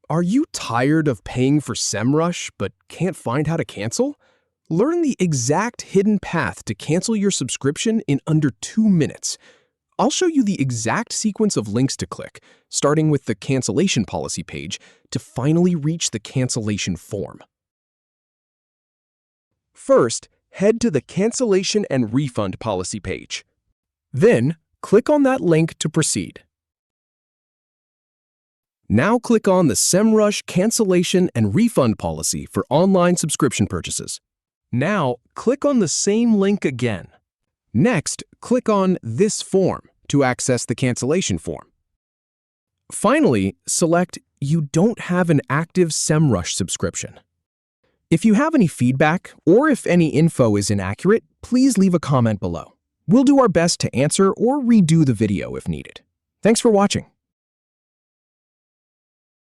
Are you tired of paying for Semrush but can't find how to cancel? Learn the exact hidden path to cancel your subscription in under 2 minutes. I'll show you the exact sequence of links to click, starting with the cancellation policy page, to finally reach the cancellation form. First, head to the cancellation and refund policy page. Then, click on that link to proceed. Now click on the Semrush cancellation and refund policy for online subscription purchases. Now, click on the same link again. Next, click on this form to access the cancellation form. Finally, select You don't have an active Semrush subscription. If you have any feedback or if any info is inaccurate, please leave a comment below. We'll do our best to answer or redo the video if needed. Thanks for watching.